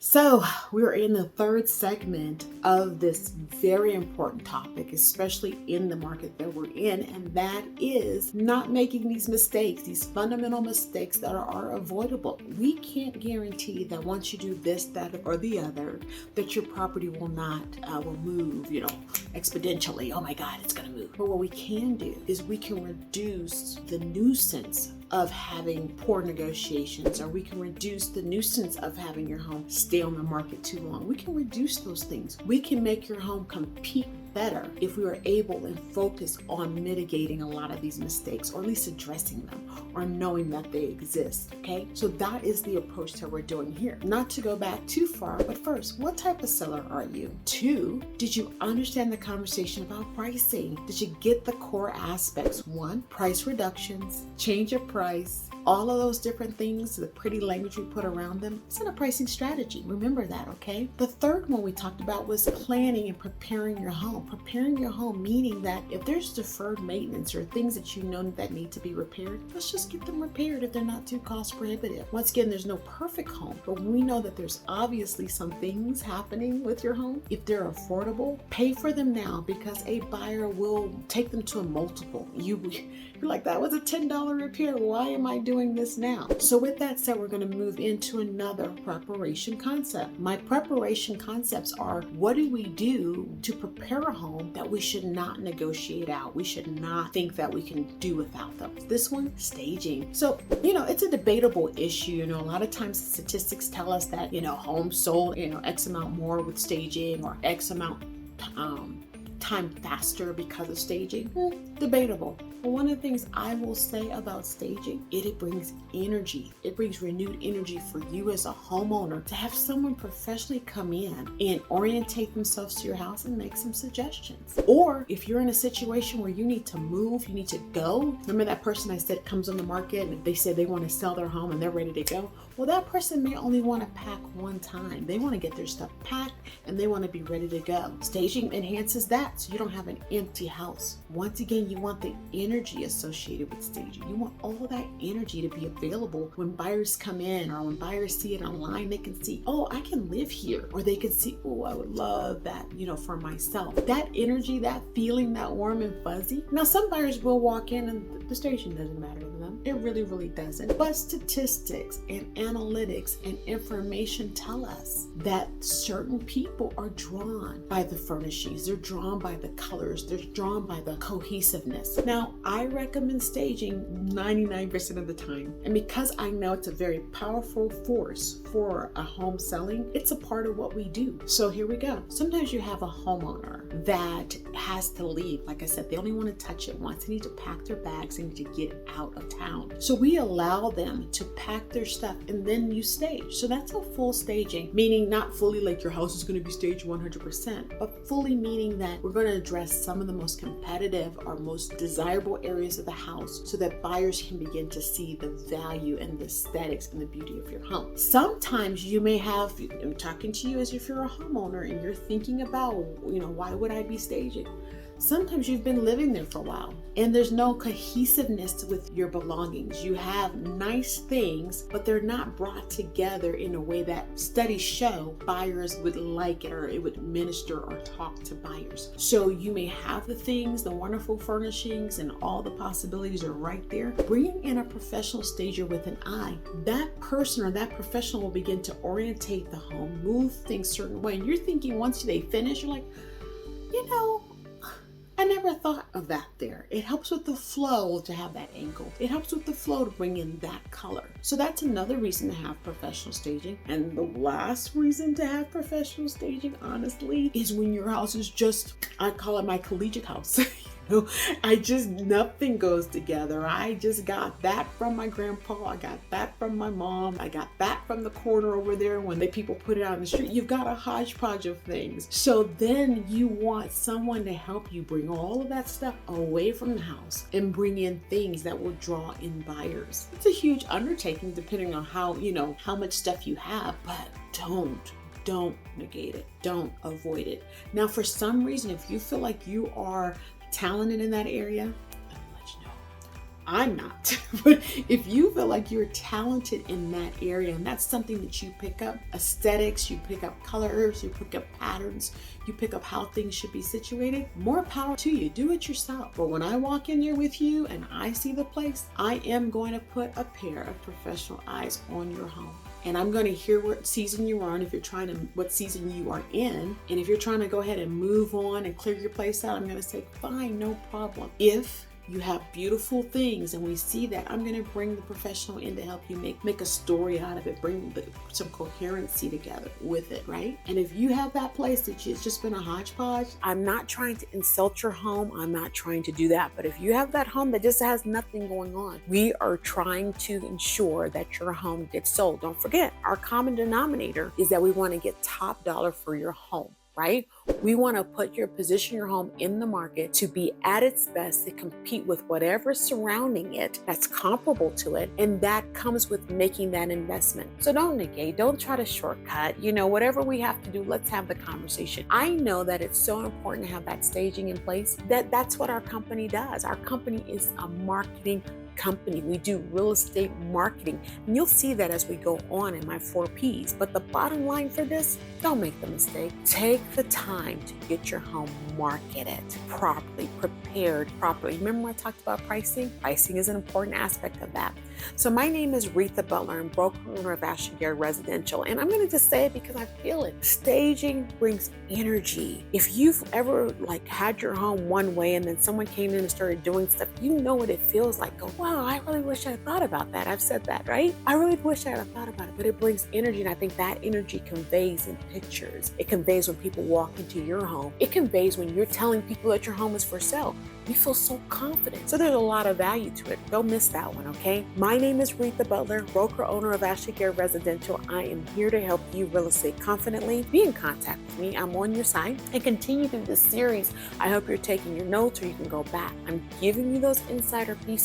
So, we're in the third segment of this very important topic, especially in the market that we're in, and that is not making these mistakes, these fundamental mistakes that are avoidable. We can't guarantee that once you do this, that, or the other, that your property will move, exponentially. Oh my God, it's going to move. But what we can do is we can reduce the nuisance of having poor negotiations, or we can reduce the nuisance of having your home stay on the market too long. We can reduce those things. We can make your home compete better if we are able and focus on mitigating a lot of these mistakes, or at least addressing them, or knowing that they exist. Okay, so that is the approach that we're doing here. Not to go back too far, but first, what type of seller are you? 2, did you understand the conversation about pricing? Did you get the core aspects? 1, price reductions, change of price, all of those different things, the pretty language we put around them. It's in a pricing strategy. Remember that, okay? The third one we talked about was planning and preparing your home. Preparing your home, meaning that if there's deferred maintenance or things that you know that need to be repaired, let's just get them repaired if they're not too cost prohibitive. Once again, there's no perfect home, but we know that there's obviously some things happening with your home. If they're affordable, pay for them now, because a buyer will take them to a multiple. You're like, that was a $10 repair. Why am I doing this now? So with that said, we're going to move into another preparation concept. My preparation concepts are, what do we do to prepare a home that we should not negotiate out? We should not think that we can do without them. This one, staging. So, it's a debatable issue. A lot of times statistics tell us that, homes sold, X amount more with staging, or X amount time faster because of staging. Debatable. But one of the things I will say about staging, it brings energy. It brings renewed energy for you as a homeowner to have someone professionally come in and orientate themselves to your house and make some suggestions. Or if you're in a situation where you need to move, you need to go. Remember that person I said comes on the market and they say they want to sell their home and they're ready to go? Well, that person may only want to pack one time. They want to get their stuff packed and they want to be ready to go. Staging enhances that, so you don't have an empty house. Once again, you want the energy associated with staging. You want all that energy to be available when buyers come in, or when buyers see it online. They can see, oh, I can live here. Or they can see, oh, I would love that, for myself. That energy, that feeling, that warm and fuzzy. Now, some buyers will walk in and the staging doesn't matter to them. It really, really doesn't. But statistics and analytics and information tell us that certain people are drawn by the furnishings. They're drawn by the colors. They're drawn by the cohesiveness. Now, I recommend staging 99% of the time. And because I know it's a very powerful force for a home selling, it's a part of what we do. So here we go. Sometimes you have a homeowner that has to leave. Like I said, they only want to touch it once. They need to pack their bags. They need to get out of town. So we allow them to pack their stuff and then you stage. So that's a full staging, meaning not fully like your house is going to be staged 100%, but fully meaning that we're going to address some of the most competitive or most desirable areas of the house so that buyers can begin to see the value and the aesthetics and the beauty of your home. Sometimes you may have, I'm talking to you as if you're a homeowner and you're thinking about, why would I be staging? Sometimes you've been living there for a while and there's no cohesiveness with your belongings. You have nice things, but they're not brought together in a way that studies show buyers would like it, or it would minister or talk to buyers. So you may have the things, the wonderful furnishings, and all the possibilities are right there. Bringing in a professional stager with an eye, that person or that professional will begin to orientate the home, move things a certain way. And you're thinking once they finish, you're like, I never thought of that there. It helps with the flow to have that angle. It helps with the flow to bring in that color. So that's another reason to have professional staging. And the last reason to have professional staging, honestly, is when your house is just, I call it my collegiate house. Nothing goes together. I just got that from my grandpa. I got that from my mom. I got that from the corner over there when people put it out in the street. You've got a hodgepodge of things. So then you want someone to help you bring all of that stuff away from the house and bring in things that will draw in buyers. It's a huge undertaking depending on how much stuff you have, but don't negate it. Don't avoid it. Now, for some reason, if you feel like you are talented in that area, let me let you know. I'm not. But if you feel like you're talented in that area and that's something that you pick up, aesthetics, you pick up colors, you pick up patterns, you pick up how things should be situated, more power to you. Do it yourself. But when I walk in there with you and I see the place, I am going to put a pair of professional eyes on your home. And I'm going to hear what season you are in, what season you are in. And if you're trying to go ahead and move on and clear your place out, I'm going to say, fine, no problem. If you have beautiful things and we see that, I'm going to bring the professional in to help you make a story out of it, bring some coherency together with it, right? And if you have that place that it's just been a hodgepodge, I'm not trying to insult your home. I'm not trying to do that. But if you have that home that just has nothing going on, we are trying to ensure that your home gets sold. Don't forget, our common denominator is that we want to get top dollar for your home. Right? We want to position your home in the market to be at its best, to compete with whatever's surrounding it that's comparable to it. And that comes with making that investment. So don't negate, don't try to shortcut, whatever we have to do, let's have the conversation. I know that it's so important to have that staging in place. That's what our company does. Our company is a marketing company. We do real estate marketing. And you'll see that as we go on in my 4 Ps. But the bottom line for this, don't make the mistake. Take the time to get your home marketed properly, prepared properly. Remember when I talked about pricing? Pricing is an important aspect of that. So my name is Reatha Butler. I'm broker owner of Ashley Garrett Residential. And I'm going to just say it because I feel it. Staging brings energy. If you've ever had your home one way and then someone came in and started doing stuff, you know what it feels like. Go, wow, I really wish I had thought about that. I've said that, right? I really wish I had thought about it, but it brings energy. And I think that energy conveys in pictures. It conveys when people walk into your home. It conveys when you're telling people that your home is for sale. You feel so confident. So there's a lot of value to it. Don't miss that one, okay? My name is Reatha Butler, broker owner of Ashley Garrett Residential. I am here to help you real estate confidently. Be in contact with me. I'm on your side and continue through this series. I hope you're taking your notes or you can go back. I'm giving you those insider pieces